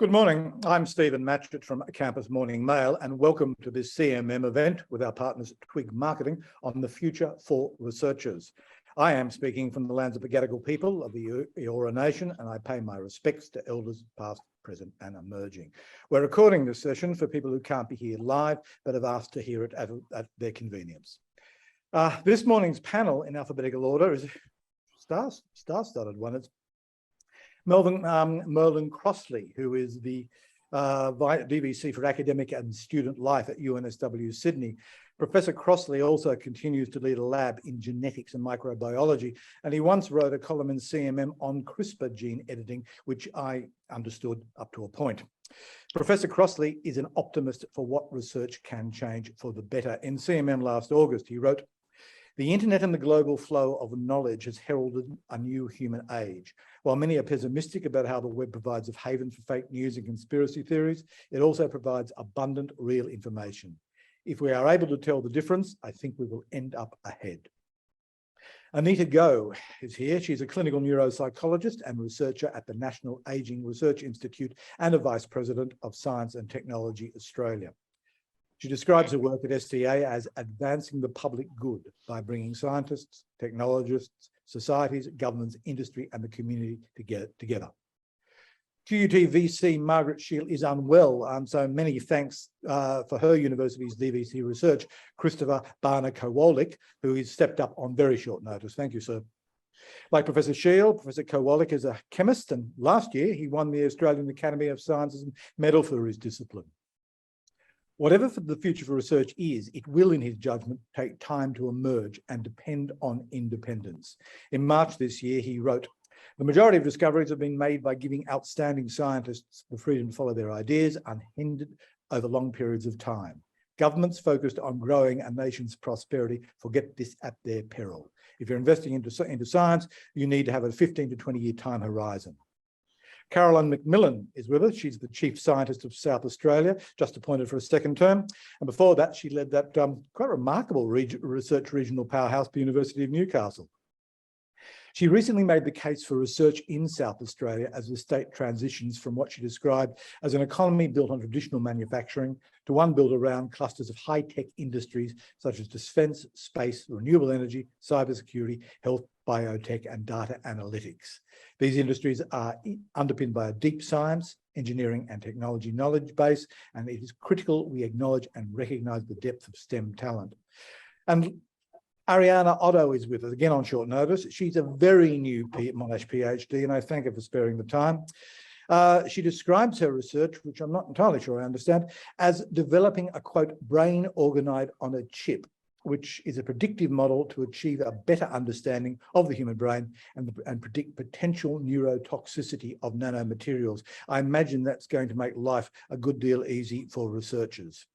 Good morning. I'm Stephen Matchett from Campus Morning Mail, and welcome to this CMM event with our partners Twig Marketing on the future for researchers. I am speaking from the lands of the Gadigal people of the Eora Nation, and I pay my respects to elders past, present and emerging. We're recording this session for people who can't be here live, but have asked to hear it at their convenience. This morning's panel in alphabetical order is star-studded one. It's Merlin Crossley, who is the DVC for Academic and Student Life at UNSW Sydney. Professor Crossley also continues to lead a lab in genetics and microbiology, and he once wrote a column in CMM on CRISPR gene editing, which I understood up to a point. Professor Crossley is an optimist for what research can change for the better. In CMM last August, he wrote, "The internet and the global flow of knowledge has heralded a new human age. While many are pessimistic about how the web provides a haven for fake news and conspiracy theories, it also provides abundant real information. If we are able to tell the difference, I think we will end up ahead." Anita Go is here. She's a clinical neuropsychologist and researcher at the National Ageing Research Institute and a Vice President of Science and Technology Australia. She describes her work at STA as advancing the public good by bringing scientists, technologists, societies, governments, industry and the community together. QUT VC Margaret Shield is unwell, so many thanks for her university's DVC research, Christopher Barner-Kowalik, who has stepped up on very short notice. Thank you, sir. Like Professor Shield, Professor Kowalik is a chemist, and last year he won the Australian Academy of Sciences Medal for his discipline. Whatever the future for research is, it will, in his judgment, take time to emerge and depend on independence. In March this year, he wrote, "The majority of discoveries have been made by giving outstanding scientists the freedom to follow their ideas unhindered over long periods of time. Governments focused on growing a nation's prosperity forget this at their peril. If you're investing into science, you need to have a 15 to 20-year time horizon." Caroline McMillan is with us. She's the Chief Scientist of South Australia, just appointed for a second term. And before that, she led that quite remarkable research regional powerhouse, the University of Newcastle. She recently made the case for research in South Australia as the state transitions from what she described as an economy built on traditional manufacturing to one built around clusters of high-tech industries such as defence, space, renewable energy, cybersecurity, health, biotech and data analytics. These industries are underpinned by a deep science, engineering and technology knowledge base, and it is critical we acknowledge and recognise the depth of STEM talent. And Ariana Otto is with us, again on short notice. She's a very new Monash PhD, and I thank her for sparing the time. She describes her research, which I'm not entirely sure I understand, as developing a, quote, brain organoid on a chip, which is a predictive model to achieve a better understanding of the human brain and predict potential neurotoxicity of nanomaterials. I imagine that's going to make life a good deal easy for researchers.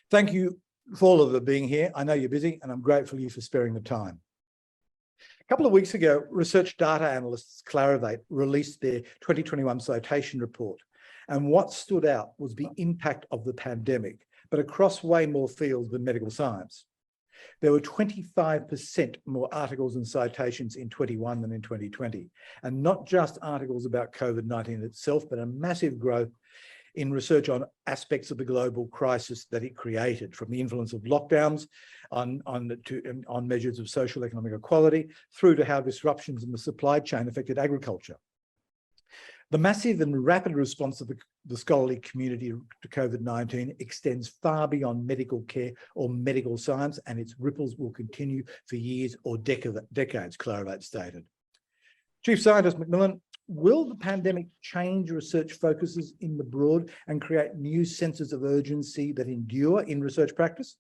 Thank you for all of you being here. I know you're busy and I'm grateful to you for sparing the time. A couple of weeks ago, research data analysts Clarivate released their 2021 citation report. And what stood out was the impact of the pandemic, but across way more fields than medical science. There were 25% more articles and citations in 21 than in 2020, and not just articles about COVID-19 itself, but a massive growth in research on aspects of the global crisis that it created, from the influence of lockdowns on measures of social economic equality, through to how disruptions in the supply chain affected agriculture. The massive and rapid response of the scholarly community to COVID-19 extends far beyond medical care or medical science, and its ripples will continue for years or decades, Clarivate stated. Chief Scientist McMillan, will the pandemic change research focuses in the broad and create new senses of urgency that endure in research practice?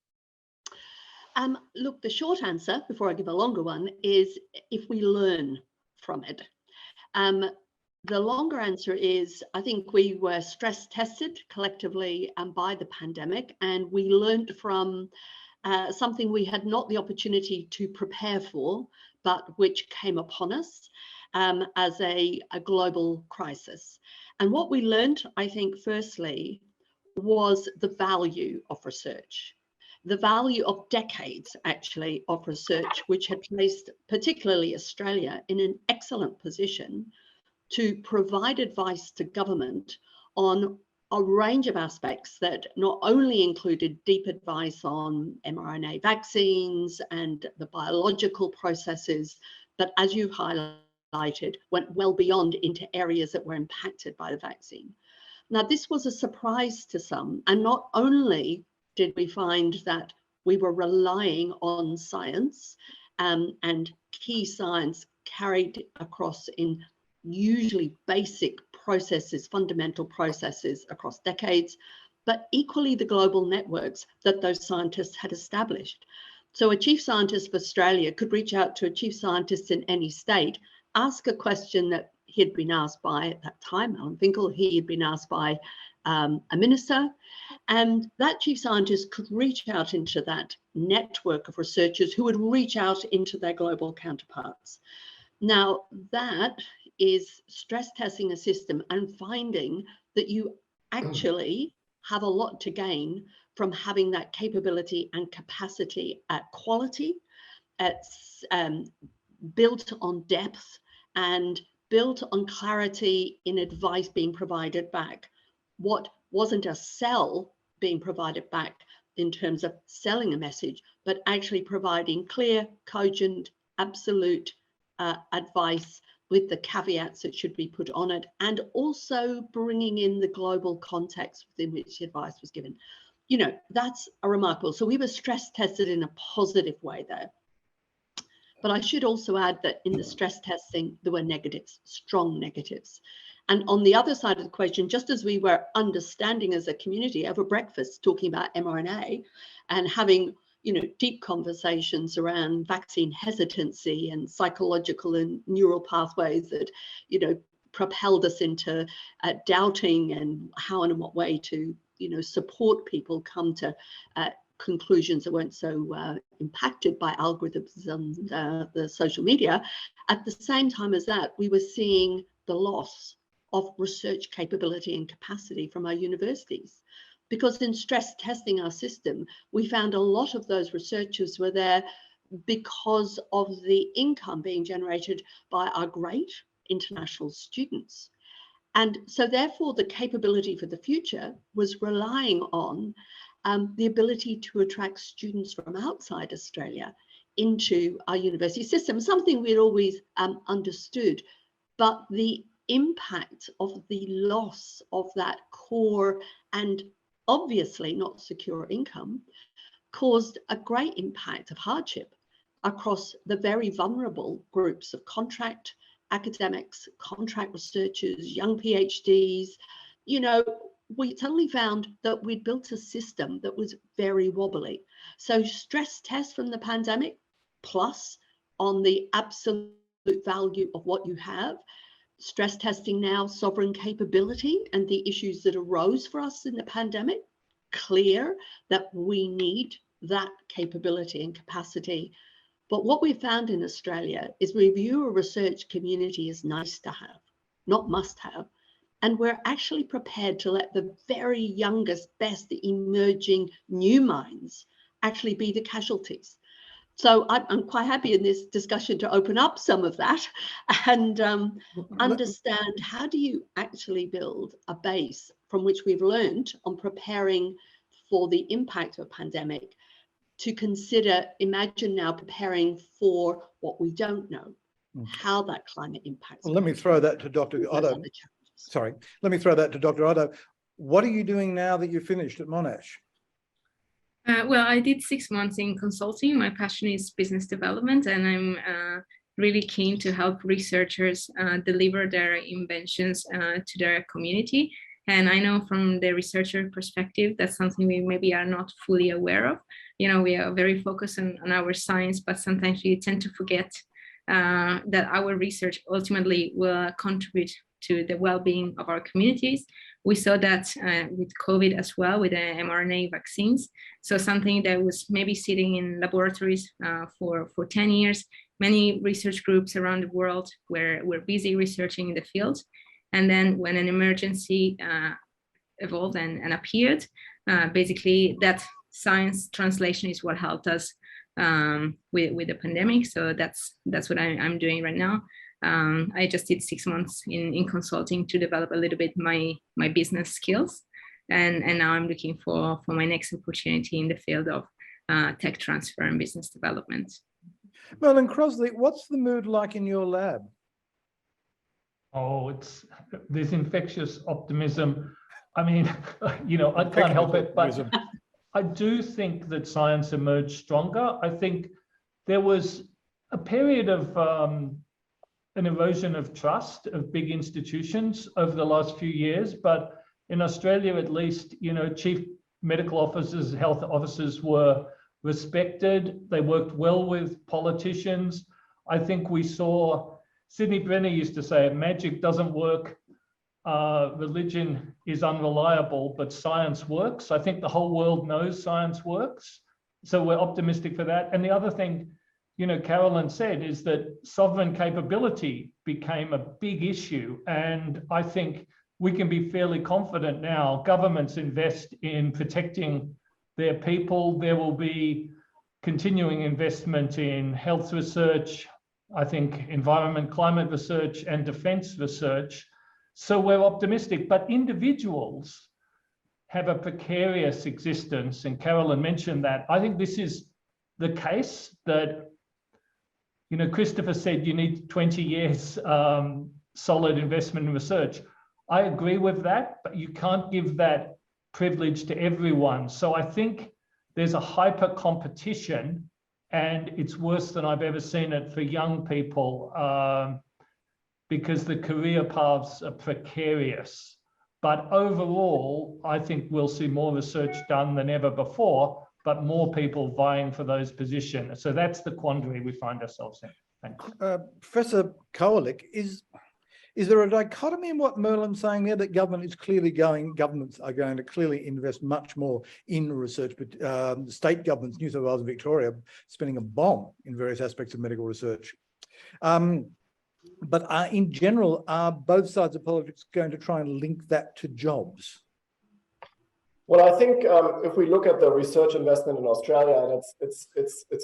Look, the short answer, before I give a longer one, is if we learn from it. The longer answer is, I think we were stress tested collectively by the pandemic, and we learned from something we had not the opportunity to prepare for, but which came upon us as a global crisis. And what we learned, I think, firstly, was the value of research. The value of decades, actually, of research, which had placed particularly Australia in an excellent position to provide advice to government on a range of aspects that not only included deep advice on mRNA vaccines and the biological processes, but as you've highlighted, went well beyond into areas that were impacted by the vaccine. Now, this was a surprise to some, and not only did we find that we were relying on science and key science carried across in usually basic processes, fundamental processes across decades, but equally the global networks that those scientists had established. So a chief scientist of Australia could reach out to a chief scientist in any state, ask a question that he had been asked by, at that time, Alan Finkel, he had been asked by a minister, and that chief scientist could reach out into that network of researchers who would reach out into their global counterparts. Now, that is stress testing a system and finding that you actually have a lot to gain from having that capability and capacity at quality, at built on depth, and built on clarity in advice being provided back. What wasn't a sell being provided back in terms of selling a message, but actually providing clear, cogent, absolute advice with the caveats that should be put on it, and also bringing in the global context within which the advice was given. You know, that's a remarkable. So we were stress tested in a positive way there. But I should also add that in the stress testing, there were negatives, strong negatives. And on the other side of the equation, just as we were understanding as a community over breakfast, talking about mRNA and having, you know, deep conversations around vaccine hesitancy and psychological and neural pathways that, you know, propelled us into doubting and how and in what way to, you know, support people come to conclusions that weren't so impacted by algorithms and the social media. At the same time as that, we were seeing the loss of research capability and capacity from our universities. Because in stress testing our system, we found a lot of those researchers were there because of the income being generated by our great international students. And so therefore, the capability for the future was relying on the ability to attract students from outside Australia into our university system, something we'd always understood. But the impact of the loss of that core and obviously not secure income caused a great impact of hardship across the very vulnerable groups of contract academics, contract researchers, young PhDs. You know, we suddenly found that we'd built a system that was very wobbly. So stress tests from the pandemic, plus on the absolute value of what you have, stress testing now sovereign capability and the issues that arose for us in the pandemic, clear that we need that capability and capacity. But what we found in Australia is we view a research community as nice to have, not must have. And we're actually prepared to let the very youngest, best emerging new minds actually be the casualties. So I'm quite happy in this discussion to open up some of that and understand how do you actually build a base from which we've learned on preparing for the impact of a pandemic to consider, imagine now preparing for what we don't know, how that climate impacts. Well, let me throw that to Dr. Otto. Sorry, let me throw that to Dr. Otto. What are you doing now that you've finished at Monash? Well, I did 6 months in consulting. My passion is business development, and I'm really keen to help researchers deliver their inventions to their community. And I know from the researcher perspective, that's something we maybe are not fully aware of. You know, we are very focused on our science, but sometimes we tend to forget that our research ultimately will contribute to the well-being of our communities. We saw that with COVID as well, with the mRNA vaccines. So something that was maybe sitting in laboratories for 10 years, many research groups around the world were busy researching in the field. And then when an emergency evolved and appeared, basically that science translation is what helped us with the pandemic. So that's what I'm doing right now. I just did 6 months in consulting to develop a little bit my business skills. And now I'm looking for my next opportunity in the field of tech transfer and business development. Merlin Crosley, what's the mood like in your lab? Oh, there's infectious optimism. I mean, you know, I can't help it, but I do think that science emerged stronger. I think there was a period of an erosion of trust of big institutions over the last few years, but in Australia, at least, you know, chief medical officers, health officers were respected. They worked well with politicians. I think we saw, Sydney Brenner used to say, magic doesn't work, religion is unreliable, but science works. I think the whole world knows science works. So we're optimistic for that. And the other thing, you know, Carolyn said, is that sovereign capability became a big issue. And I think we can be fairly confident now. Governments invest in protecting their people. There will be continuing investment in health research, I think environment, climate research, and defense research. So we're optimistic, but individuals have a precarious existence. And Carolyn mentioned that. I think this is the case that, you know, Christopher said you need 20 years solid investment in research. I agree with that, but you can't give that privilege to everyone. So I think there's a hyper competition, and it's worse than I've ever seen it for young people because the career paths are precarious. But overall, I think we'll see more research done than ever before, but more people vying for those positions. So that's the quandary we find ourselves in. Thanks. Professor Koalik, is there a dichotomy in what Merlin's saying there, that governments are going to clearly invest much more in research, but state governments, New South Wales and Victoria, spending a bomb in various aspects of medical research. But in general, are both sides of politics going to try and link that to jobs? Well, I think if we look at the research investment in Australia, and it's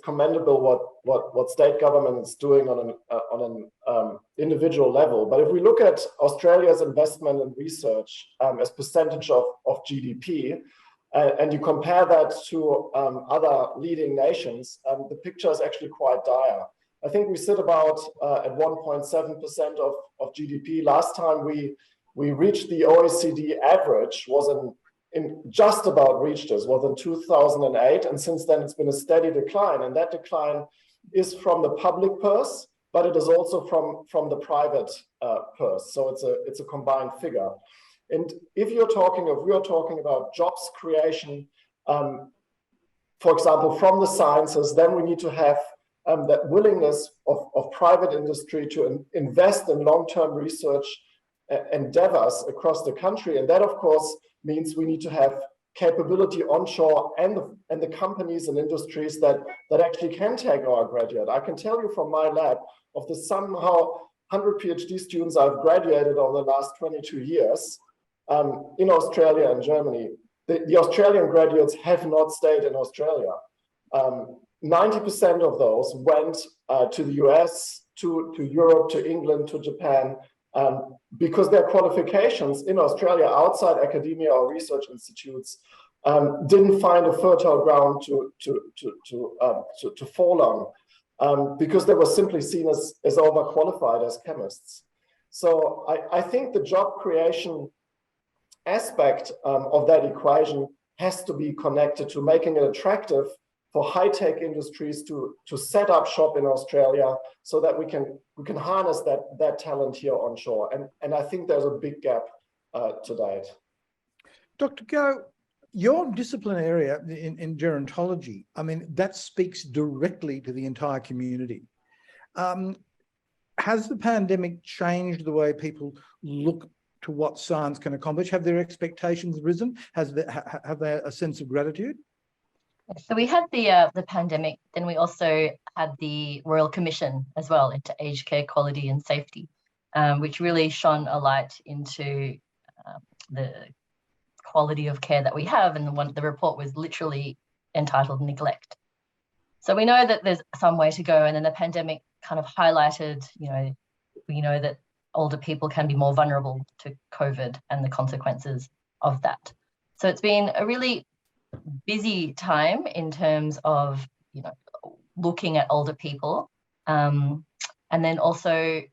commendable what state government is doing on an individual level. But if we look at Australia's investment in research as percentage of GDP, and you compare that to other leading nations, the picture is actually quite dire. I think we sit about at 1.7% of GDP. Last time we reached the OECD average was in just about reached us, was in 2008, and since then it's been a steady decline, and that decline is from the public purse, but it is also from the private purse. So it's a combined figure. And if we are talking about jobs creation, for example, from the sciences, then we need to have that willingness of private industry to invest in long-term research endeavors across the country. And that, of course, means we need to have capability onshore and the companies and industries that actually can take our graduate. I can tell you from my lab, of the somehow 100 PhD students I've graduated over the last 22 years in Australia and Germany, the Australian graduates have not stayed in Australia. 90% of those went to the US, to Europe, to England, to Japan, because their qualifications in Australia outside academia or research institutes didn't find a fertile ground to fall on, because they were simply seen as overqualified as chemists. So I think the job creation aspect of that equation has to be connected to making it attractive for high-tech industries to set up shop in Australia, so that we can harness that talent here onshore. And I think there's a big gap to date. Dr. Go, your discipline area in gerontology, I mean, that speaks directly to the entire community. Has the pandemic changed the way people look to what science can accomplish? Have their expectations risen? Have they a sense of gratitude? So we had the pandemic, then we also had the Royal Commission as well into aged care quality and safety, which really shone a light into the quality of care that we have. And the report was literally entitled Neglect. So we know that there's some way to go, and then the pandemic kind of highlighted, you know, we know that older people can be more vulnerable to COVID and the consequences of that. So it's been a really busy time in terms of, you know, looking at older people, and then also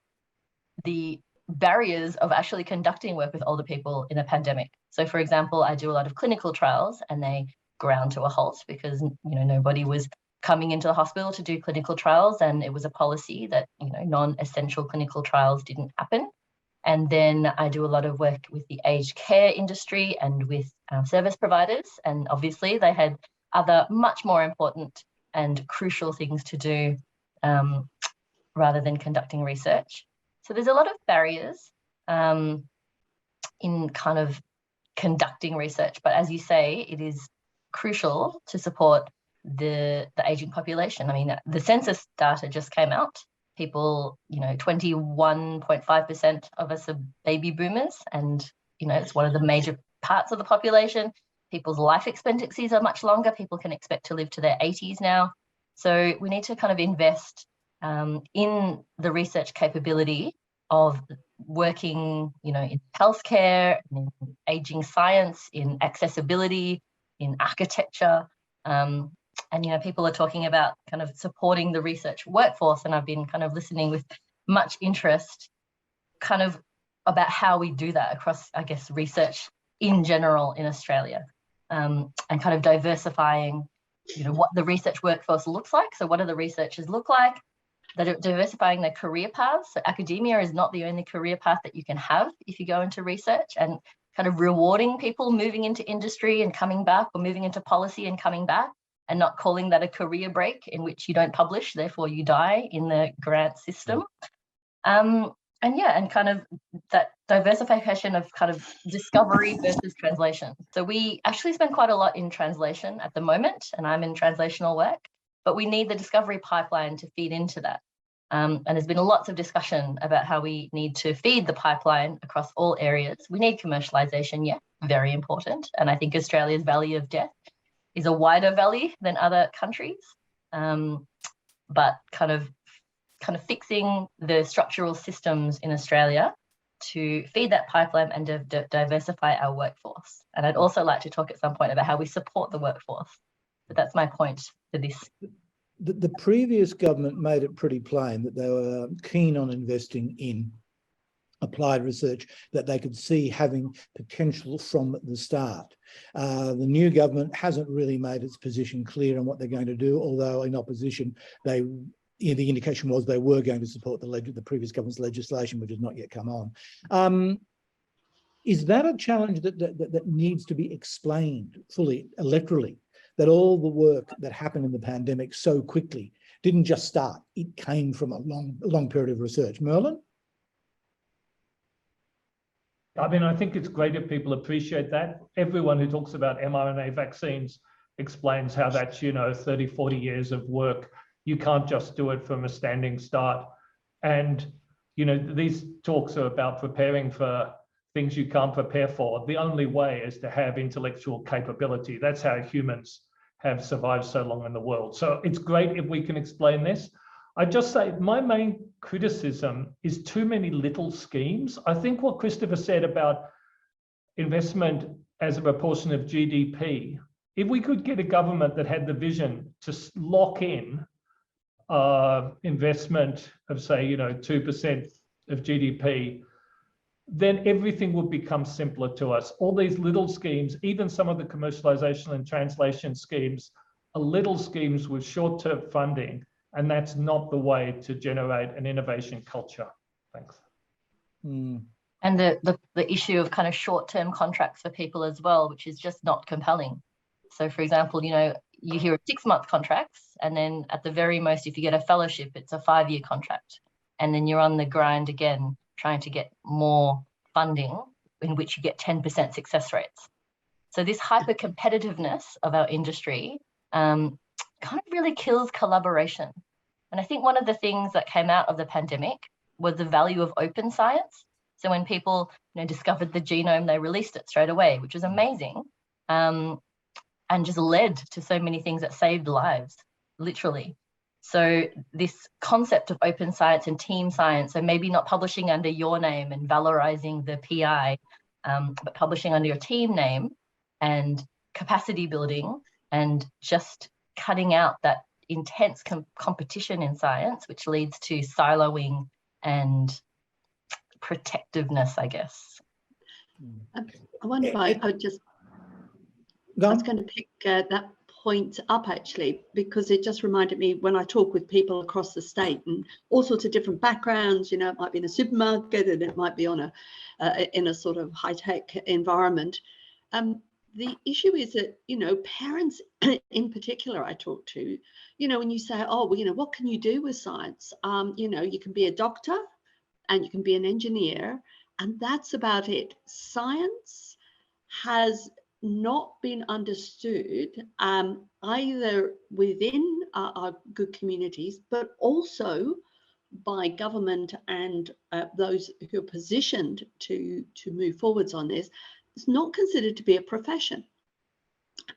the barriers of actually conducting work with older people in a pandemic. So for example, I do a lot of clinical trials and they ground to a halt because, you know, nobody was coming into the hospital to do clinical trials, and it was a policy that, you know, non-essential clinical trials didn't happen. And then I do a lot of work with the aged care industry and with service providers. And obviously they had other much more important and crucial things to do rather than conducting research. So there's a lot of barriers in kind of conducting research. But as you say, it is crucial to support the aging population. I mean, the census data just came out. People, you know, 21.5% of us are baby boomers, and, you know, it's one of the major parts of the population. People's life expectancies are much longer. People can expect to live to their 80s now. So we need to kind of invest in the research capability of working, you know, in healthcare, in aging science, in accessibility, in architecture. And, you know, people are talking about kind of supporting the research workforce, and I've been kind of listening with much interest kind of about how we do that across, I guess, research in general in Australia, and kind of diversifying, you know, what the research workforce looks like. So what do the researchers look like? They're diversifying their career paths. So academia is not the only career path that you can have if you go into research, and kind of rewarding people moving into industry and coming back, or moving into policy and coming back, and not calling that a career break in which you don't publish, therefore you die in the grant system. And yeah, and kind of that diversification of kind of discovery versus translation. So we actually spend quite a lot in translation at the moment, and I'm in translational work, but we need the discovery pipeline to feed into that. And there's been lots of discussion about how we need to feed the pipeline across all areas. We need commercialization, yeah, very important. And I think Australia's Valley of Death is a wider valley than other countries, but kind of fixing the structural systems in Australia to feed that pipeline and diversify our workforce. And I'd also like to talk at some point about how we support the workforce. But that's my point for this. The previous government made it pretty plain that they were keen on investing in applied research that they could see having potential from the start. The new government hasn't really made its position clear on what they're going to do, although in opposition, the indication was they were going to support the previous government's legislation, which has not yet come on. Is that a challenge that needs to be explained fully electorally, that all the work that happened in the pandemic so quickly didn't just start, it came from a long period of research? Merlin? I mean, I think it's great if people appreciate that. Everyone who talks about mRNA vaccines explains how that's, you know, 30, 40 years of work. You can't just do it from a standing start. And, you know, these talks are about preparing for things you can't prepare for. The only way is to have intellectual capability. That's how humans have survived so long in the world. So it's great if we can explain this. I just say my main criticism is too many little schemes. I think what Christopher said about investment as a proportion of GDP, if we could get a government that had the vision to lock in investment of, say, you know, 2% of GDP, then everything would become simpler to us. All these little schemes, even some of the commercialization and translation schemes, are little schemes with short-term funding. And that's not the way to generate an innovation culture. Thanks. And the issue of kind of short-term contracts for people as well, which is just not compelling. So for example, you know, you hear of 6-month contracts, and then at the very most, if you get a fellowship, it's a 5-year contract. And then you're on the grind again, trying to get more funding in which you get 10% success rates. So this hyper competitiveness of our industry kind of really kills collaboration. And I think one of the things that came out of the pandemic was the value of open science. So when people, you know, discovered the genome, they released it straight away, which was amazing, and just led to so many things that saved lives, literally. So this concept of open science and team science, so maybe not publishing under your name and valorizing the PI, but publishing under your team name and capacity building, and just cutting out that intense competition in science, which leads to siloing and protectiveness, I guess. I wonder if I would just, I was going to pick that point up actually, because it just reminded me when I talk with people across the state and all sorts of different backgrounds, you know, it might be in a supermarket and it might be on in a sort of high-tech environment. The issue is that, you know, parents in particular I talk to, you know, when you say, oh, well, you know, what can you do with science? You know, you can be a doctor and you can be an engineer, and that's about it. Science has not been understood either within our good communities, but also by government and those who are positioned to move forwards on this. It's not considered to be a profession.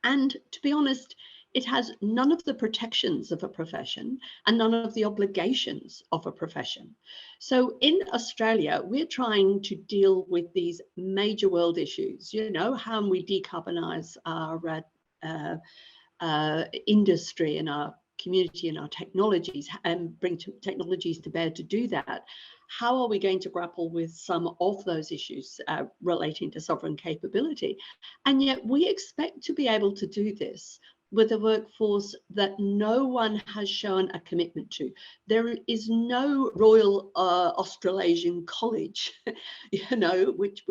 And to be honest, it has none of the protections of a profession and none of the obligations of a profession. So in Australia, we're trying to deal with these major world issues. You know, how we decarbonize our industry and our community and our technologies and bring technologies to bear to do that. How are we going to grapple with some of those issues relating to sovereign capability? And yet we expect to be able to do this with a workforce that no one has shown a commitment to. There is no Royal Australasian College, you know, which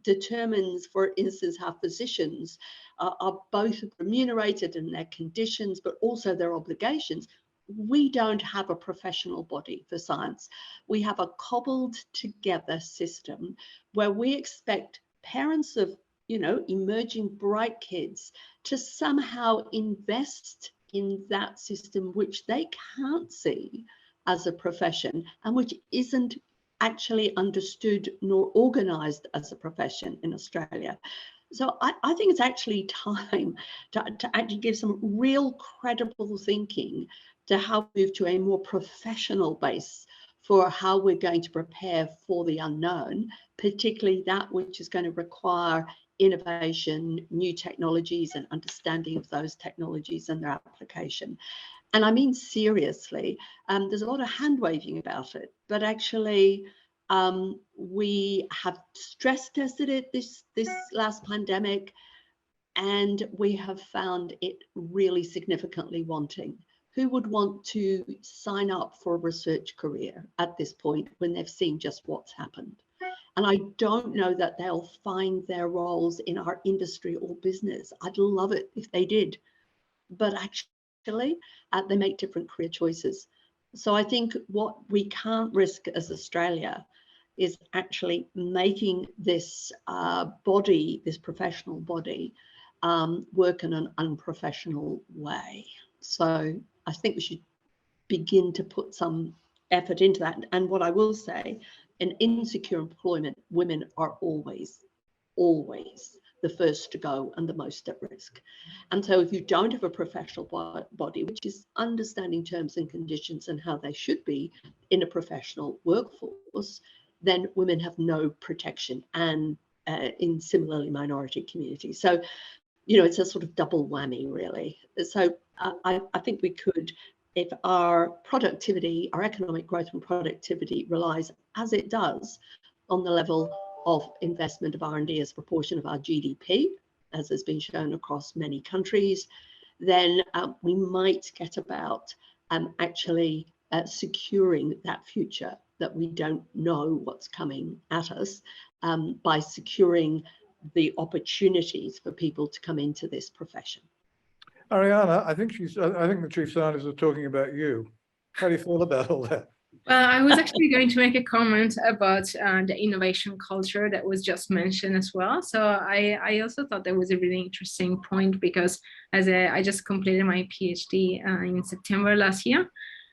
determines, for instance, how physicians are both remunerated in their conditions, but also their obligations. We don't have a professional body for science. We have a cobbled together system where we expect parents of, you know, emerging bright kids to somehow invest in that system, which they can't see as a profession and which isn't actually understood nor organized as a profession in Australia. So I think it's actually time to actually give some real credible thinking to how we move to a more professional base for how we're going to prepare for the unknown, particularly that which is going to require innovation, new technologies and understanding of those technologies and their application. And I mean seriously, there's a lot of hand waving about it, but actually we have stress tested it this last pandemic, and we have found it really significantly wanting. Who would want to sign up for a research career at this point when they've seen just what's happened? And I don't know that they'll find their roles in our industry or business. I'd love it if they did, but actually they make different career choices. So I think what we can't risk as Australia is actually making this body, this professional body, work in an unprofessional way. So I think we should begin to put some effort into that. And what I will say, in insecure employment, women are always the first to go and the most at risk. And so if you don't have a professional body, which is understanding terms and conditions and how they should be in a professional workforce, then women have no protection, and in similarly minority communities. So, you know, it's a sort of double whammy, really. So I think we could, if our productivity, our economic growth and productivity relies, as it does, on the level of investment of R&D as a proportion of our GDP, as has been shown across many countries, then we might get about actually securing that future that we don't know what's coming at us, by securing the opportunities for people to come into this profession. Ariana, I think the chief scientists are talking about you. How do you feel about all that? Well, I was actually going to make a comment about the innovation culture that was just mentioned as well. So I also thought that was a really interesting point, because as I just completed my PhD in September last year.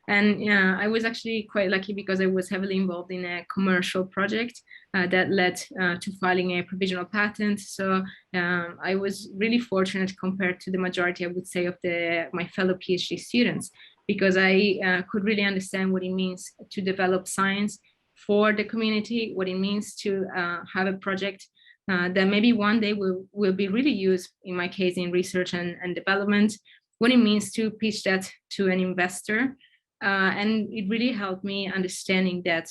And I was actually quite lucky because I was heavily involved in a commercial project that led to filing a provisional patent. So I was really fortunate compared to the majority, I would say, of my fellow PhD students, because I could really understand what it means to develop science for the community, what it means to have a project that maybe one day will be really used, in my case, in research and development, what it means to pitch that to an investor. And it really helped me understanding that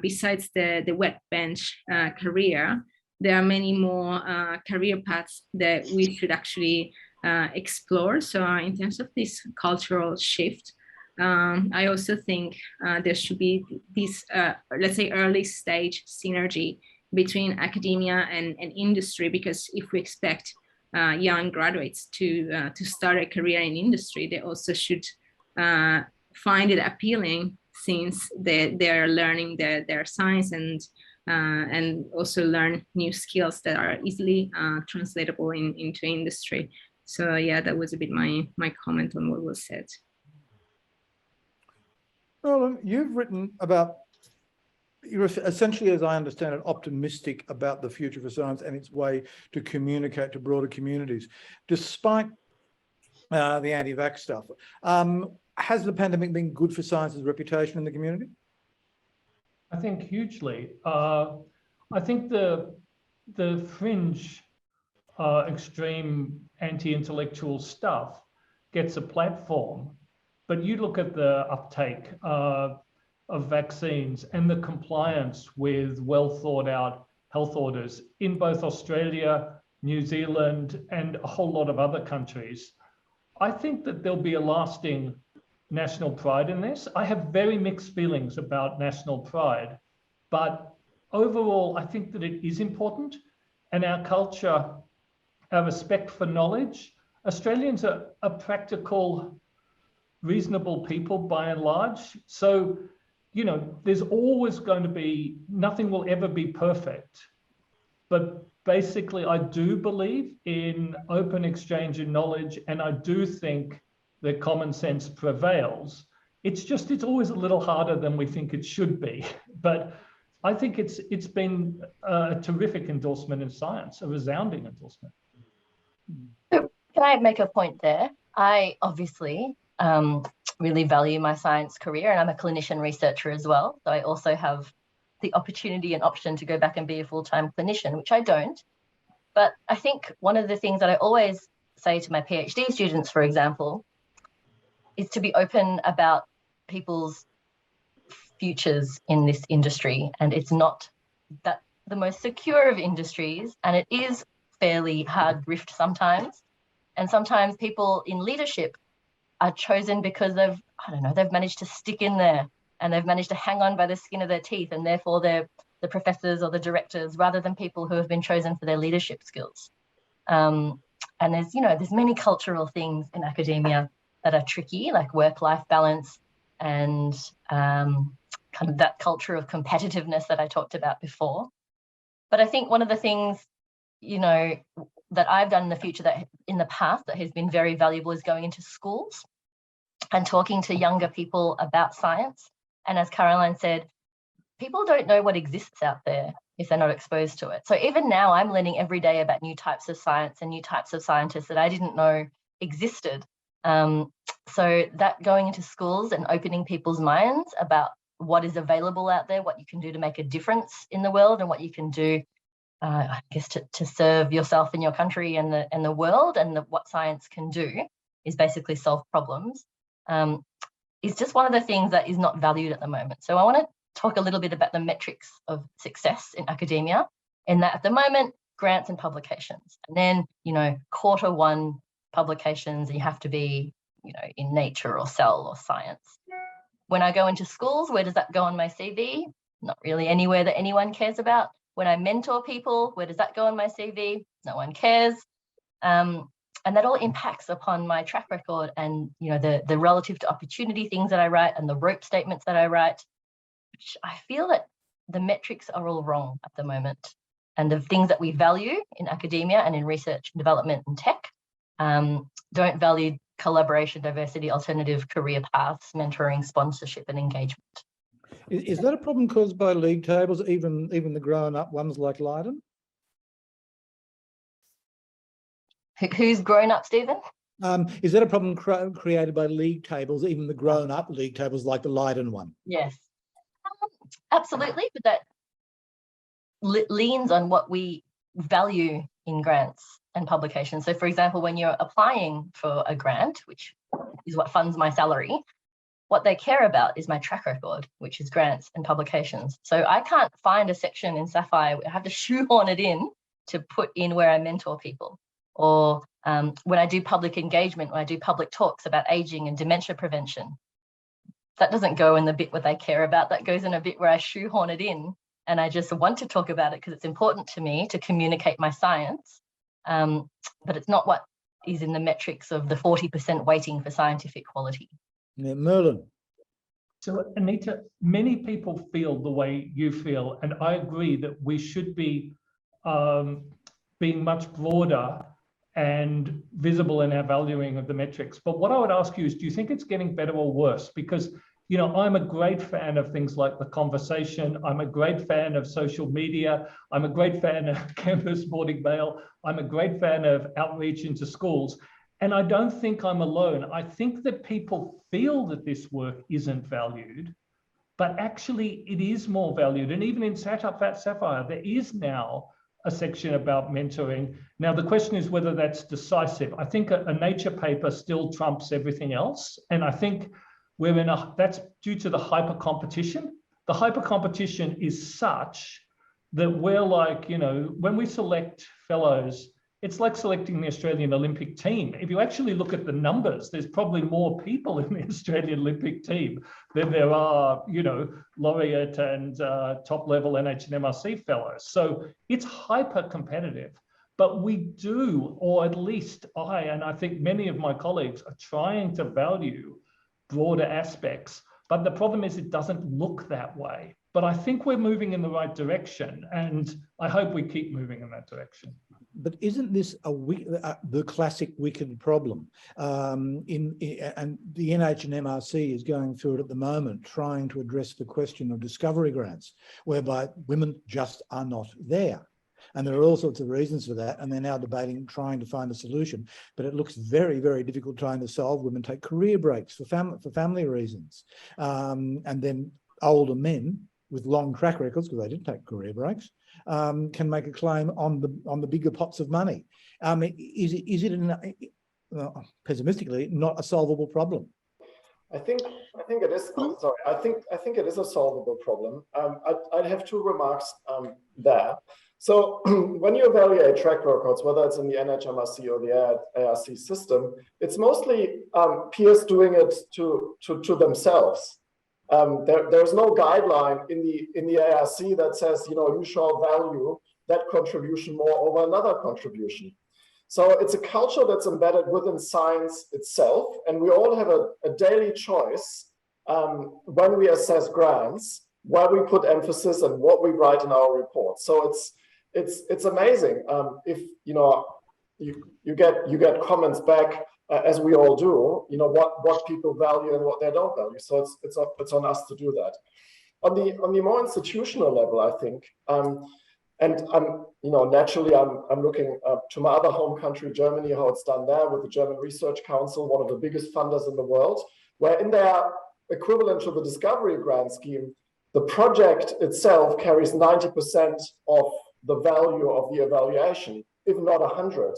besides the wet bench career, there are many more career paths that we should actually explore. So in terms of this cultural shift, I also think there should be this, let's say, early stage synergy between academia and industry, because if we expect young graduates to start a career in industry, they also should find it appealing, since they are learning their science and also learn new skills that are easily translatable into industry. So yeah, that was a bit my comment on what was said. Well, you've written about, you're essentially, as I understand it, optimistic about the future for science and its way to communicate to broader communities, despite the anti-vax stuff. Has the pandemic been good for science's reputation in the community? I think hugely. I think the fringe, extreme anti-intellectual stuff gets a platform, but you look at the uptake of vaccines and the compliance with well thought out health orders in both Australia, New Zealand, and a whole lot of other countries. I think that there'll be a lasting national pride in this. I have very mixed feelings about national pride, but overall, I think that it is important. And our culture, our respect for knowledge, Australians are practical, reasonable people by and large. So, you know, there's always going to be, nothing will ever be perfect. But basically, I do believe in open exchange of knowledge, and I do think that common sense prevails. It's always a little harder than we think it should be. But I think it's been a terrific endorsement in science, a resounding endorsement. Can I make a point there? I obviously really value my science career, and I'm a clinician researcher as well. So I also have the opportunity and option to go back and be a full-time clinician, which I don't. But I think one of the things that I always say to my PhD students, for example, is to be open about people's futures in this industry. And it's not that the most secure of industries, and it is fairly hard grift sometimes. And sometimes people in leadership are chosen because they've managed to stick in there and they've managed to hang on by the skin of their teeth, and therefore they're the professors or the directors, rather than people who have been chosen for their leadership skills. And there's many cultural things in academia that are tricky, like work-life balance and kind of that culture of competitiveness that I talked about before. But I think one of the things, that I've done in the past that has been very valuable is going into schools and talking to younger people about science. And as Caroline said, people don't know what exists out there if they're not exposed to it. So even now I'm learning every day about new types of science and new types of scientists that I didn't know existed. So that going into schools and opening people's minds about what is available out there, what you can do to make a difference in the world, and what you can do, I guess, to serve yourself and your country and the world, and what science can do is basically solve problems, is just one of the things that is not valued at the moment. So I want to talk a little bit about the metrics of success in academia, in that at the moment, grants and publications, and then, Q1 publications, and you have to be, in Nature or Cell or Science. When I go into schools, where does that go on my CV? Not really anywhere that anyone cares about. When I mentor people, where does that go on my CV? No one cares. And that all impacts upon my track record and, the relative to opportunity things that I write and the rope statements that I write, which I feel that the metrics are all wrong at the moment. And the things that we value in academia and in research and development and tech don't value collaboration, diversity, alternative career paths, mentoring, sponsorship, and engagement. Is that a problem caused by league tables, even the grown-up ones like Leiden? Who's grown up, Stephen? Is that a problem created by league tables, even the grown-up league tables like the Leiden one? Yes, absolutely, but that leans on what we value in grants and publications. So for example, when you're applying for a grant, which is what funds my salary, what they care about is my track record, which is grants and publications. So I can't find a section in Sapphire, I have to shoehorn it in to put in where I mentor people. Or when I do public engagement, when I do public talks about aging and dementia prevention, that doesn't go in the bit where they care about, that goes in a bit where I shoehorn it in. And I just want to talk about it because it's important to me to communicate my science. But it's not what is in the metrics of the 40% weighting for scientific quality. Yeah, Merlin. So Anita, many people feel the way you feel, and I agree that we should be being much broader and visible in our valuing of the metrics. But what I would ask you is, do you think it's getting better or worse? Because, you know, I'm a great fan of things like The Conversation. I'm a great fan of social media. I'm a great fan of Campus Morning Mail. I'm a great fan of outreach into schools. And I don't think I'm alone. I think that people feel that this work isn't valued, but actually it is more valued. And even in Sapphire, there is now a section about mentoring. Now, the question is whether that's decisive. I think a Nature paper still trumps everything else. And I think we're in that's due to the hyper competition. The hyper competition is such that we're like, you know, when we select fellows, it's like selecting the Australian Olympic team. If you actually look at the numbers, there's probably more people in the Australian Olympic team than there are, you know, laureate and top-level NH and MRC fellows. So it's hyper competitive. But we do, or at least I, and I think many of my colleagues are trying to value broader aspects. But the problem is it doesn't look that way. But I think we're moving in the right direction, and I hope we keep moving in that direction. But isn't this the classic wicked problem? And the NH and MRC is going through it at the moment, trying to address the question of discovery grants, whereby women just are not there. And there are all sorts of reasons for that, and they're now debating, trying to find a solution. But it looks very, very difficult trying to solve. Women take career breaks for family reasons, and then older men with long track records, because they didn't take career breaks, can make a claim on the bigger pots of money. Is it pessimistically not a solvable problem? I think it is. Oh, sorry, I think it is a solvable problem. I'd have two remarks there. So when you evaluate track records, whether it's in the NHMRC or the ARC system, it's mostly peers doing it to themselves. There's no guideline in the ARC that says, you know, you shall value that contribution more over another contribution. So it's a culture that's embedded within science itself, and we all have a daily choice when we assess grants, where we put emphasis and what we write in our reports. So it's amazing if you know you get comments back. As we all do, you know, what people value and what they don't value. So it's on us to do that. On the more institutional level, I think, and you know, naturally I'm looking to my other home country, Germany, how it's done there with the German Research Council, one of the biggest funders in the world, where in their equivalent to the discovery grant scheme, the project itself carries 90% of the value of the evaluation, if not 100.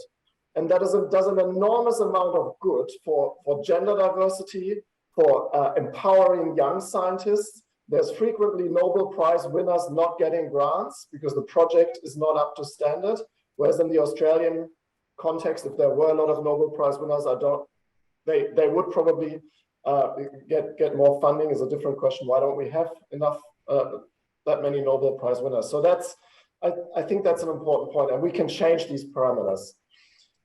And that does an enormous amount of good for gender diversity, for empowering young scientists. There's frequently Nobel Prize winners not getting grants because the project is not up to standard. Whereas in the Australian context, if there were a lot of Nobel Prize winners, they would probably get more funding. Is a different question. Why don't we have enough that many Nobel Prize winners? So I think that's an important point, and we can change these parameters.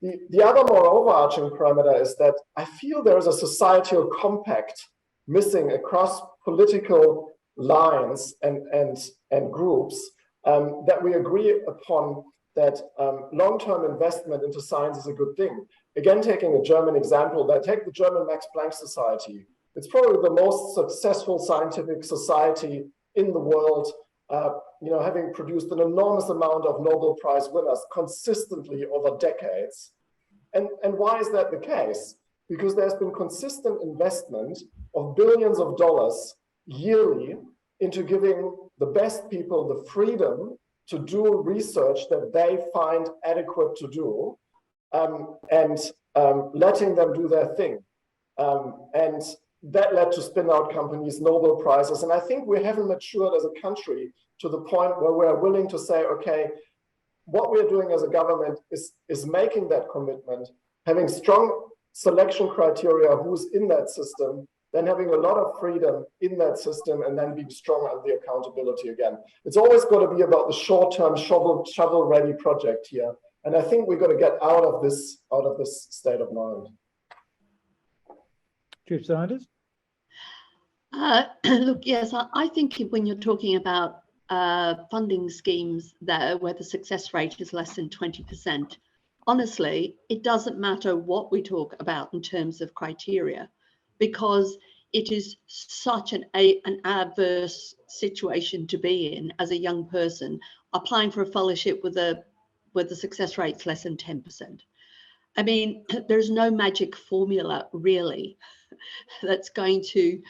The other more overarching parameter is that I feel there is a societal compact missing across political lines and groups that we agree upon that long-term investment into science is a good thing. Again, taking a German example, take the German Max Planck Society. It's probably the most successful scientific society in the world, you know, having produced an enormous amount of Nobel Prize winners consistently over decades. And why is that the case? Because there's been consistent investment of billions of dollars yearly into giving the best people the freedom to do research that they find adequate to do, and letting them do their thing. And that led to spin-out companies, Nobel Prizes. And I think we haven't matured as a country to the point where we're willing to say, okay, what we're doing as a government is making that commitment, having strong selection criteria who's in that system, then having a lot of freedom in that system, and then being strong on the accountability again. It's always got to be about the short-term shovel-ready project here. And I think we've got to get out of this state of mind. Chief Scientist? Look, yes, I think when you're talking about funding schemes where the success rate is less than 20%, honestly, it doesn't matter what we talk about in terms of criteria, because it is such an adverse situation to be in as a young person applying for a fellowship with the success rates less than 10%. I mean, there's no magic formula really that's going to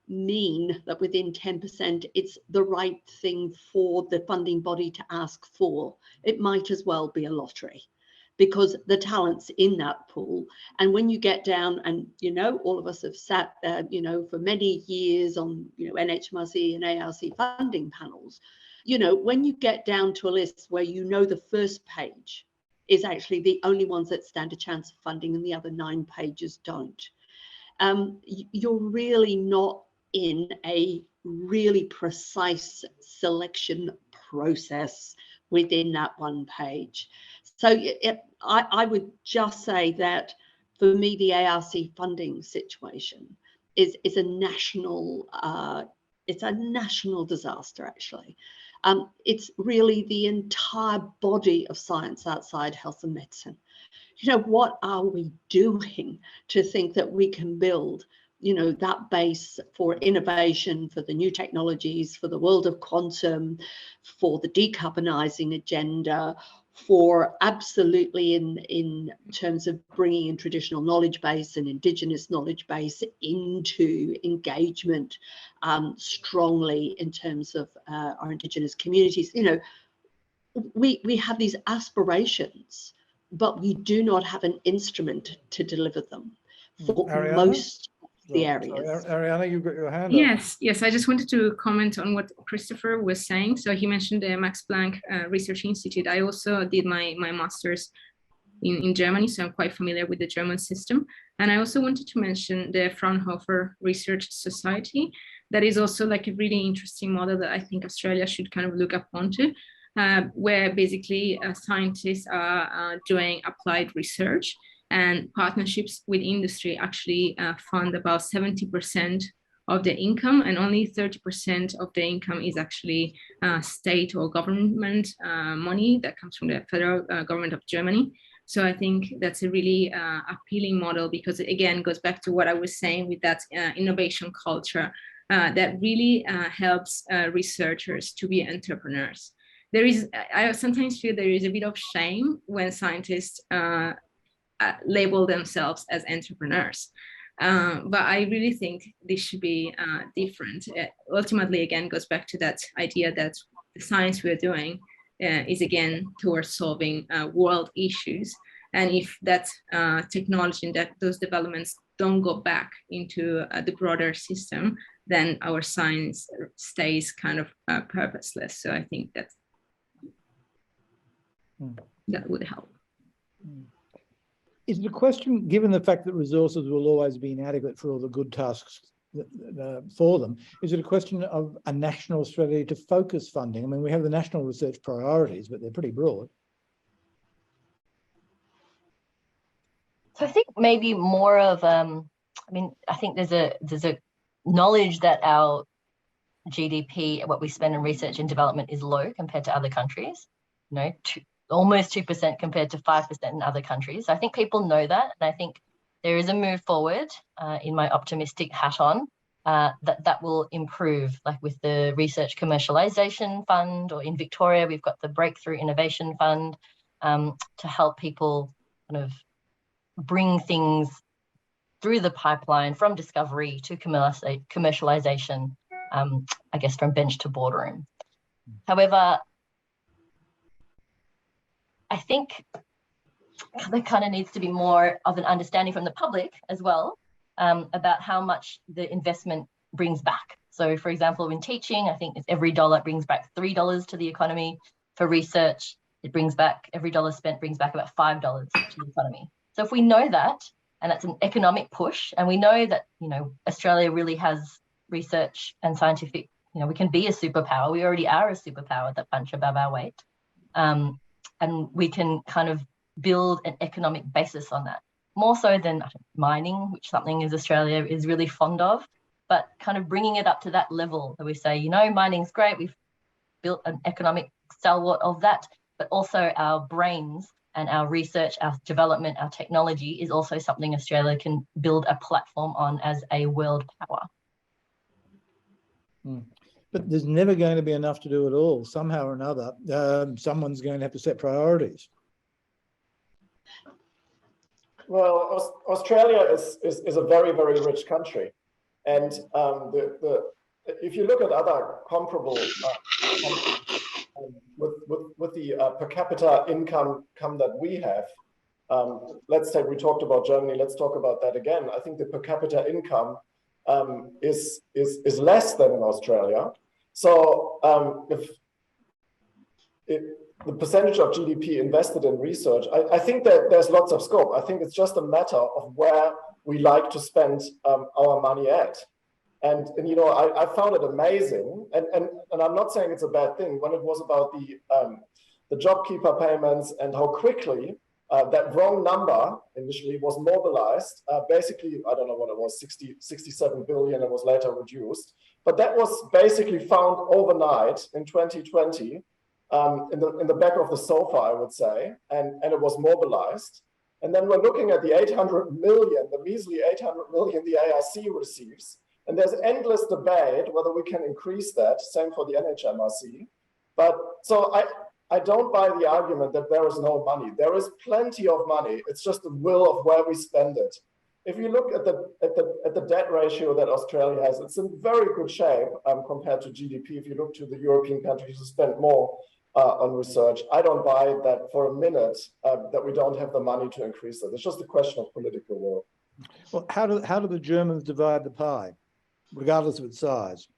mean that within 10% it's the right thing for the funding body to ask for. It might as well be a lottery, because the talent's in that pool. And when you get down, and all of us have sat for many years on NHMRC and ARC funding panels, when you get down to a list where the first page is actually the only ones that stand a chance of funding and the other 9 pages don't, you're really not in a really precise selection process within that 1 page. So I would just say that for me, the ARC funding situation is a national disaster, actually. It's really the entire body of science outside health and medicine. What are we doing to think that we can build that base for innovation, for the new technologies, for the world of quantum, for the decarbonizing agenda, for absolutely in terms of bringing in traditional knowledge base and indigenous knowledge base into engagement strongly in terms of our indigenous communities. We have these aspirations, but we do not have an instrument to deliver them for most of the areas. Ariana, you've got your hand up. Yes. I just wanted to comment on what Christopher was saying. So he mentioned the Max Planck Research Institute. I also did my master's in Germany, so I'm quite familiar with the German system. And I also wanted to mention the Fraunhofer Research Society. That is also like a really interesting model that I think Australia should kind of look up onto. Where basically scientists are doing applied research, and partnerships with industry actually fund about 70% of the income, and only 30% of the income is actually state or government money that comes from the federal government of Germany. So I think that's a really appealing model, because it again goes back to what I was saying with that innovation culture that really helps researchers to be entrepreneurs. I sometimes feel there is a bit of shame when scientists label themselves as entrepreneurs. But I really think this should be different. It ultimately, again, goes back to that idea that the science we're doing is, again, towards solving world issues. And if that technology and those developments don't go back into the broader system, then our science stays kind of purposeless. So I think that would help. Is it a question, given the fact that resources will always be inadequate for all the good tasks for them, is it a question of a national strategy to focus funding? I mean, we have the national research priorities, but they're pretty broad. So I think maybe more of, I think there's a knowledge that our GDP, what we spend on research and development, is low compared to other countries. Almost 2% compared to 5% in other countries. So I think people know that, and I think there is a move forward in my optimistic hat on that will improve, like with the Research Commercialization Fund, or in Victoria we've got the Breakthrough Innovation Fund to help people kind of bring things through the pipeline from discovery to commercialization, I guess from bench to boardroom. However, I think there kind of needs to be more of an understanding from the public as well about how much the investment brings back. So for example, in teaching, I think every dollar brings back $3 to the economy. For research, it brings back, every dollar spent brings back about $5 to the economy. So if we know that, and that's an economic push, and we know that, you know, Australia really has research and scientific, you know, we can be a superpower. We already are a superpower that punch above our weight. And we can kind of build an economic basis on that, more so than mining, which something is Australia is really fond of, but kind of bringing it up to that level that we say, you know, mining's great. We've built an economic stalwart of that, but also our brains and our research, our development, our technology is also something Australia can build a platform on as a world power. But there's never going to be enough to do it all. Somehow or another, someone's going to have to set priorities. Well, Australia is a very, very rich country. And if you look at other comparable with the per capita income that we have, let's say we talked about Germany, let's talk about that again. I think the per capita income is less than in Australia. So if the percentage of GDP invested in research, I think that there's lots of scope. I think it's just a matter of where we like to spend our money at. And you know, I found it amazing, and I'm not saying it's a bad thing, when it was about the JobKeeper payments and how quickly that wrong number initially was mobilized. Basically, I don't know what it was, 67 billion, it was later reduced. But that was basically found overnight in 2020 in the back of the sofa, I would say, and it was mobilized. And then we're looking at the 800 million, the measly 800 million the ARC receives. And there's endless debate whether we can increase that, same for the NHMRC. But so I don't buy the argument that there is no money. There is plenty of money. It's just the will of where we spend it. If you look at the debt ratio that Australia has, it's in very good shape compared to GDP. If you look to the European countries who spend more on research, I don't buy that for a minute that we don't have the money to increase it. It's just a question of political will. Well, how do the Germans divide the pie, regardless of its size?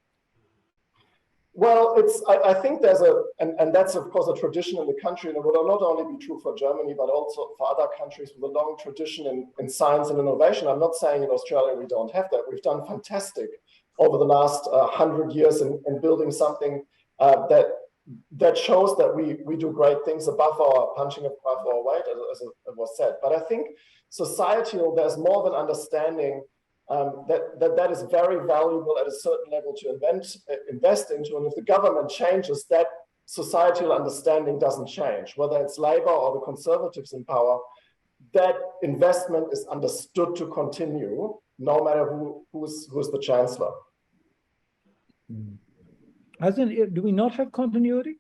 Well, I think there's and that's of course a tradition in the country, and it will not only be true for Germany, but also for other countries with a long tradition in science and innovation. I'm not saying in Australia we don't have that. We've done fantastic over the last 100 years in building something that shows that we do great things punching above our weight, as it was said. But I think societal, there's more of an understanding that is very valuable at a certain level to invest into. And if the government changes, that societal understanding doesn't change. Whether it's Labour or the Conservatives in power, that investment is understood to continue, no matter who's the Chancellor. Do we not have continuity?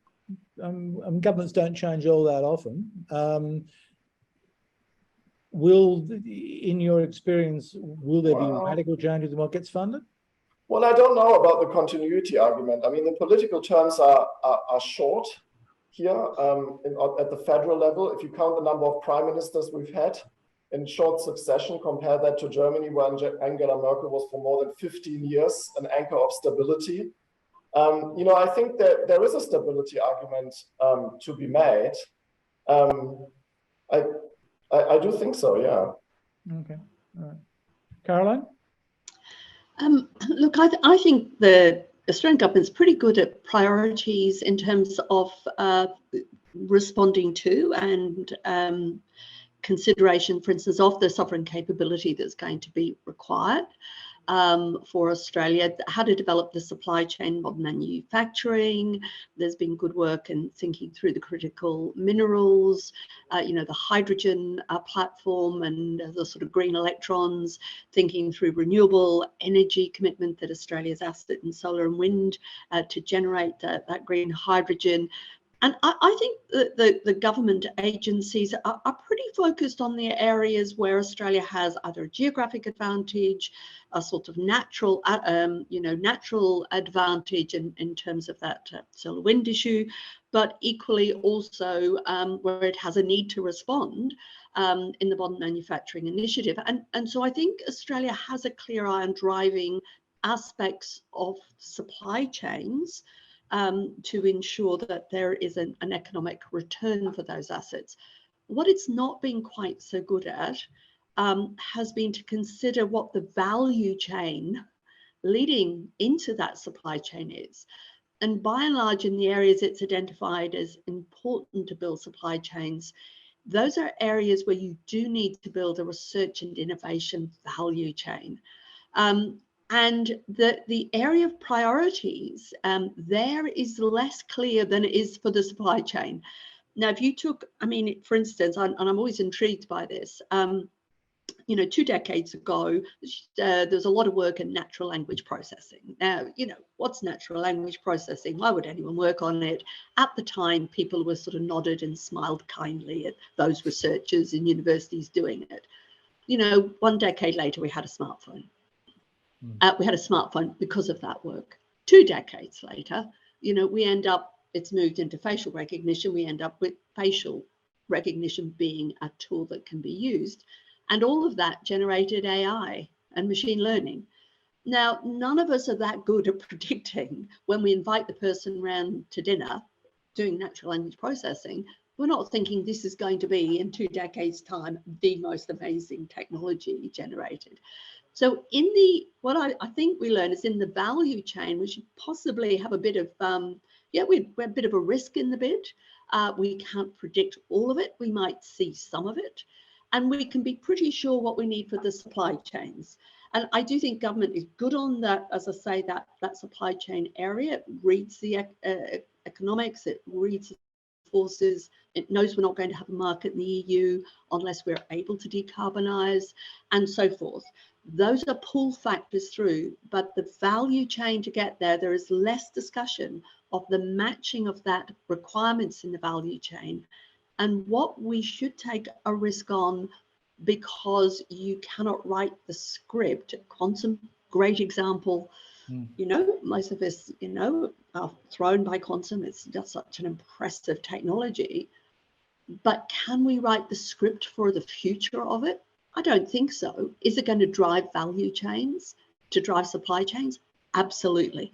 Governments don't change all that often. In your experience, will there be radical changes in what gets funded? Well, I don't know about the continuity argument. I mean, the political terms are short here at the federal level. If you count the number of prime ministers we've had in short succession, compare that to Germany, where Angela Merkel was for more than 15 years an anchor of stability. You know, I think that there is a stability argument to be made. I do think so, yeah. Okay, all right. Caroline? Look, I think the Australian government's pretty good at priorities in terms of responding to and consideration, for instance, of the sovereign capability that's going to be required for Australia, how to develop the supply chain, modern manufacturing. There's been good work in thinking through the critical minerals, you know, the hydrogen platform and the sort of green electrons, thinking through renewable energy commitment that Australia's asset in solar and wind to generate that green hydrogen. And I think that the government agencies are pretty focused on the areas where Australia has either a geographic advantage, a sort of natural, natural advantage in terms of that solar wind issue, but equally also where it has a need to respond in the modern manufacturing initiative. And so I think Australia has a clear eye on driving aspects of supply chains to ensure that there is an economic return for those assets. What it's not been quite so good at has been to consider what the value chain leading into that supply chain is. And by and large, in the areas it's identified as important to build supply chains, those are areas where you do need to build a research and innovation value chain. And the area of priorities there is less clear than it is for the supply chain. Now, if you took, I mean, for instance, and I'm always intrigued by this, 2 decades ago, there was a lot of work in natural language processing. Now, what's natural language processing? Why would anyone work on it? At the time, people were sort of nodded and smiled kindly at those researchers in universities doing it. 1 decade later, we had a smartphone. We had a smartphone because of that work. 2 decades later, we end up, it's moved into facial recognition. We end up with facial recognition being a tool that can be used. And all of that generated AI and machine learning. Now, none of us are that good at predicting when we invite the person round to dinner doing natural language processing. We're not thinking this is going to be, in 2 decades' time, the most amazing technology generated. So what I think we learn is in the value chain, we should possibly have a bit of, we're a bit of a risk in the bid. We can't predict all of it. We might see some of it. And we can be pretty sure what we need for the supply chains. And I do think government is good on that, as I say, that supply chain area. It reads the economics, it reads the forces, it knows we're not going to have a market in the EU unless we're able to decarbonise and so forth. Those are pull factors through, but the value chain to get there is less discussion of the matching of that requirements in the value chain and what we should take a risk on, because you cannot write the script. Quantum, great example. Most of us, are thrown by quantum. It's just such an impressive technology. But can we write the script for the future of it? I don't think so. Is it going to drive value chains, to drive supply chains? Absolutely.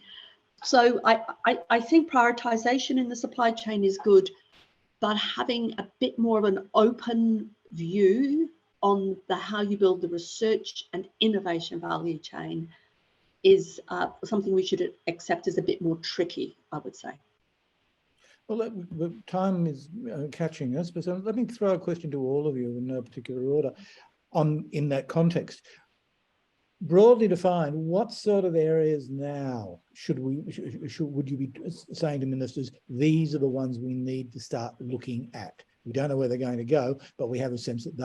So I think prioritization in the supply chain is good, but having a bit more of an open view on how you build the research and innovation value chain is something we should accept as a bit more tricky, I would say. Well, the time is catching us, but let me throw a question to all of you in no particular order. In that context, broadly defined, what sort of areas now would you be saying to ministers, these are the ones we need to start looking at? We don't know where they're going to go, but we have a sense that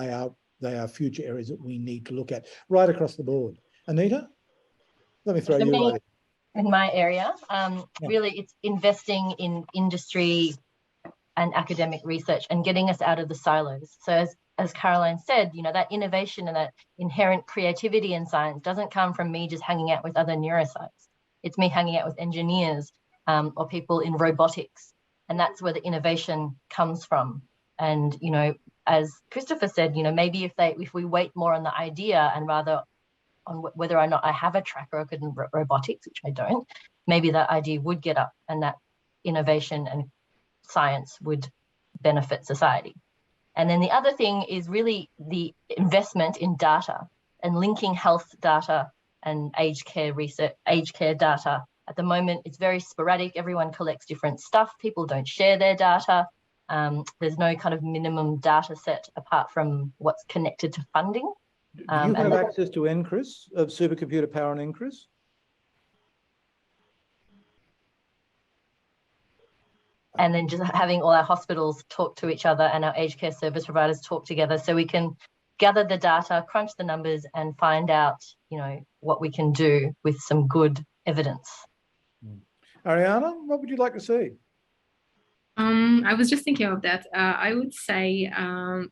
they are future areas that we need to look at right across the board. Anita, let me throw you right in. In my area, really it's investing in industry and academic research and getting us out of the silos. So as Caroline said, that innovation and that inherent creativity in science doesn't come from me just hanging out with other neuroscience. It's me hanging out with engineers or people in robotics. And that's where the innovation comes from. And, as Christopher said, maybe if we wait more on the idea and rather on whether or not I have a track record in robotics, which I don't, maybe that idea would get up and that innovation and science would benefit society. And then the other thing is really the investment in data and linking health data and aged care research, aged care data. At the moment, it's very sporadic. Everyone collects different stuff. People don't share their data. There's no kind of minimum data set apart from what's connected to funding. Do you have access to NCRIS, of supercomputer power and NCRIS? And then just having all our hospitals talk to each other and our aged care service providers talk together so we can gather the data, crunch the numbers and find out, what we can do with some good evidence. Ariana, what would you like to see? I was just thinking of that. I would say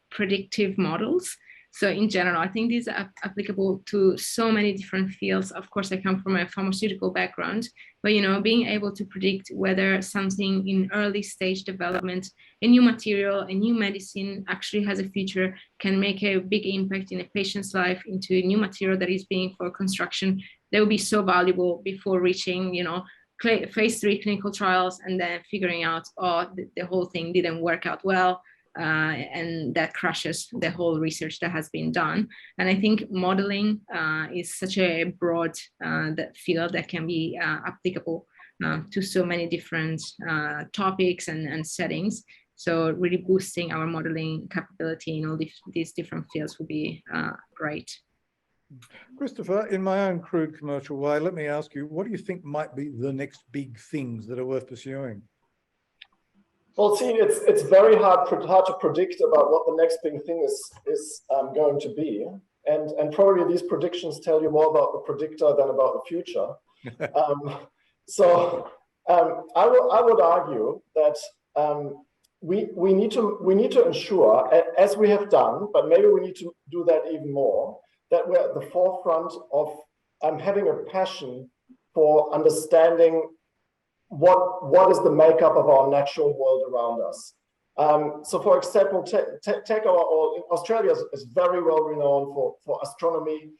predictive models. So in general, I think these are applicable to so many different fields. Of course, I come from a pharmaceutical background, but being able to predict whether something in early stage development, a new material, a new medicine actually has a future, can make a big impact in a patient's life, into a new material that is being for construction, that would be so valuable before reaching, phase 3 clinical trials and then figuring out, the whole thing didn't work out well. And that crushes the whole research that has been done. And I think modeling is such a broad field that can be applicable to so many different topics and settings. So really boosting our modeling capability in all these different fields would be great. Christopher, in my own crude commercial way, let me ask you, what do you think might be the next big things that are worth pursuing? Well, see, it's very hard to predict about what the next big thing is going to be, and probably these predictions tell you more about the predictor than about the future. I would argue that we need to ensure, as we have done, but maybe we need to do that even more, that we're at the forefront of having a passion for understanding what is the makeup of our natural world around us. So for example, take Australia is very well renowned for astronomy,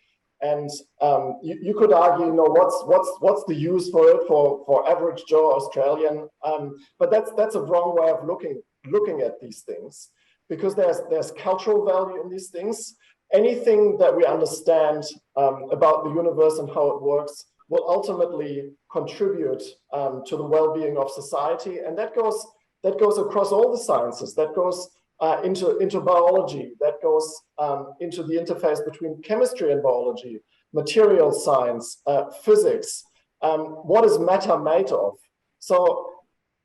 and you could argue, what's the use for it for average Joe Australian? But that's a wrong way of looking at these things, because there's cultural value in these things. Anything that we understand about the universe and how it works will ultimately contribute to the well-being of society, and that goes across all the sciences. That goes into biology. That goes into the interface between chemistry and biology, material science, physics. What is matter made of? So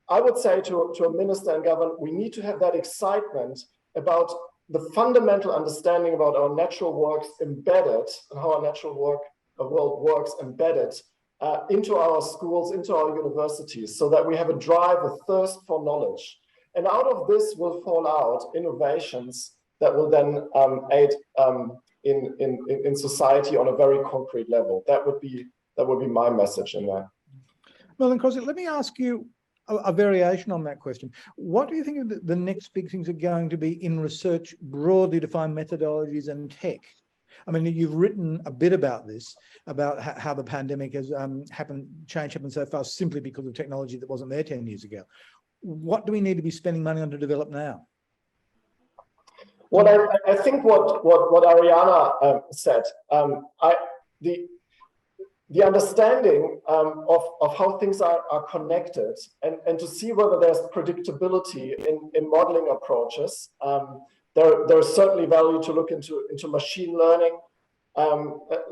I would say to a minister and government, we need to have that excitement about the fundamental understanding about our natural works embedded, and how our natural world works embedded into our schools, into our universities, so that we have a drive, a thirst for knowledge. And out of this will fall out innovations that will then aid in society on a very concrete level. That would be my message in that. Well, then, Crossley, let me ask you a variation on that question. What do you think the next big things are going to be in research, broadly defined methodologies and tech? I mean, you've written a bit about this, about how the pandemic has change happened so fast simply because of technology that wasn't there 10 years ago. What do we need to be spending money on to develop now? Well, I think what Ariana said, the understanding of how things are connected, and to see whether there's predictability in modeling approaches. There is certainly value to look into machine learning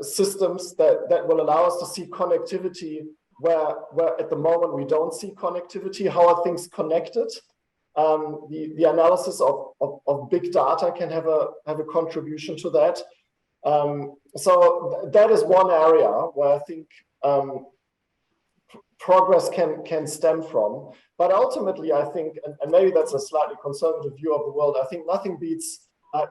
systems that will allow us to see connectivity where at the moment we don't see connectivity. How are things connected? The analysis of big data can have a contribution to that. So that is one area where I think progress can stem from. But ultimately, I think, and maybe that's a slightly conservative view of the world, I think nothing beats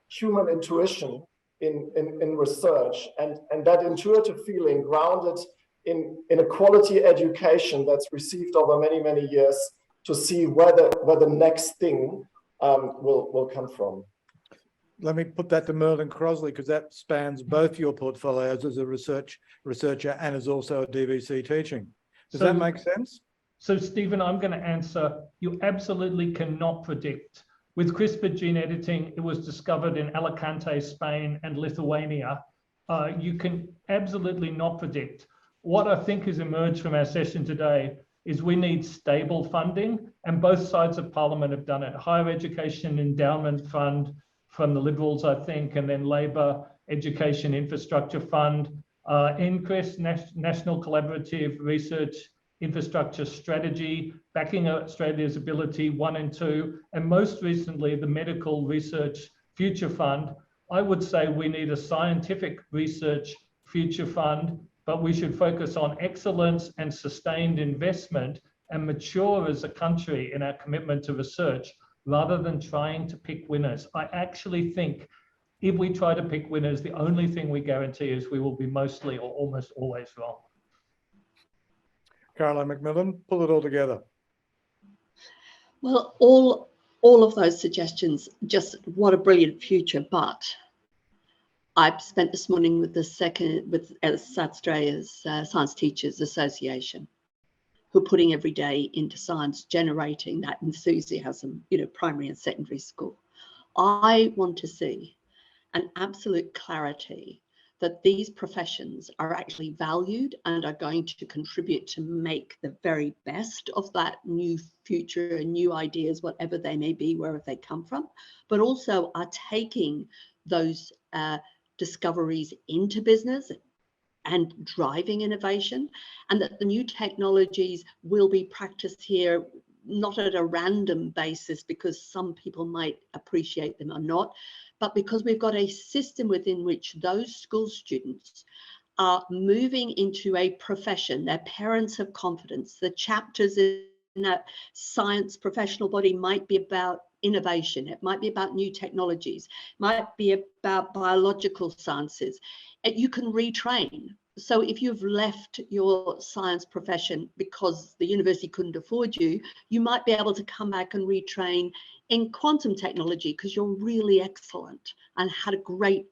human intuition in research, and that intuitive feeling grounded in a quality education that's received over many, many years, to see where the next thing will come from. Let me put that to Merlin Crossley, because that spans both your portfolios as a researcher and as also a DVC teaching. Does that make sense? So Stephen, I'm going to answer, you absolutely cannot predict. With CRISPR gene editing, it was discovered in Alicante, Spain and Lithuania. You can absolutely not predict. What I think has emerged from our session today is we need stable funding, and both sides of Parliament have done it. Higher Education Endowment Fund from the Liberals, I think, and then Labor Education Infrastructure Fund, NCREST, National Collaborative Research Infrastructure Strategy, backing Australia's Ability 1 and 2, and most recently, the Medical Research Future Fund. I would say we need a scientific research future fund, but we should focus on excellence and sustained investment and mature as a country in our commitment to research rather than trying to pick winners. I actually think if we try to pick winners, the only thing we guarantee is we will be mostly or almost always wrong. Caroline McMillan, pull it all together. Well, all of those suggestions, just what a brilliant future. But I've spent this morning with South Australia's Science Teachers Association, who are putting every day into science, generating that enthusiasm, primary and secondary school. I want to see an absolute clarity that these professions are actually valued and are going to contribute to make the very best of that new future and new ideas, whatever they may be, wherever they come from, but also are taking those discoveries into business and driving innovation, and that the new technologies will be practiced here not at a random basis because some people might appreciate them or not, but because we've got a system within which those school students are moving into a profession. Their parents have confidence. The chapters in that science professional body might be about innovation. It might be about new technologies, might be about biological sciences. And you can retrain. So if you've left your science profession because the university couldn't afford you, you might be able to come back and retrain in quantum technology because you're really excellent and had a great,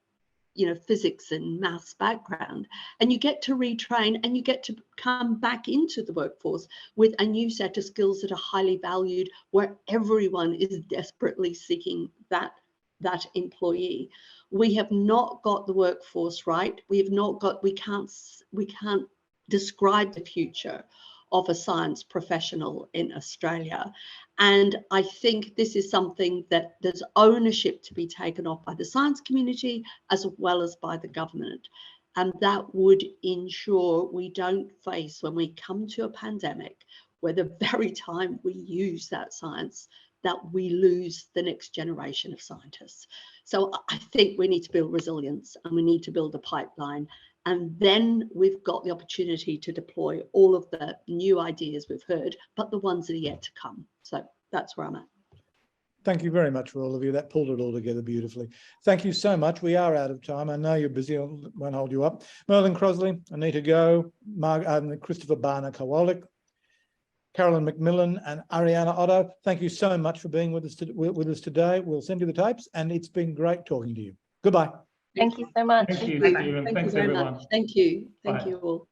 physics and maths background. And you get to retrain and you get to come back into the workforce with a new set of skills that are highly valued, where everyone is desperately seeking that employee. We have not got the workforce right. We can't describe the future of a science professional in Australia. And I think this is something that there's ownership to be taken off by the science community as well as by the government. And that would ensure we don't face, when we come to a pandemic, where the very time we use that science, that we lose the next generation of scientists. So I think we need to build resilience and we need to build a pipeline. And then we've got the opportunity to deploy all of the new ideas we've heard, but the ones that are yet to come. So that's where I'm at. Thank you very much for all of you. That pulled it all together beautifully. Thank you so much. We are out of time. I know you're busy. I won't hold you up. Merlin Crosley, Anita Go, Christopher Barner-Kowalik, Caroline McMillan and Ariana Otto, thank you so much for being with us today. We'll send you the tapes, and it's been great talking to you. Goodbye. Thank you so much. Thank you, Thank Stephen. you Thanks, very everyone. much. Thank you. Thank Bye. you all.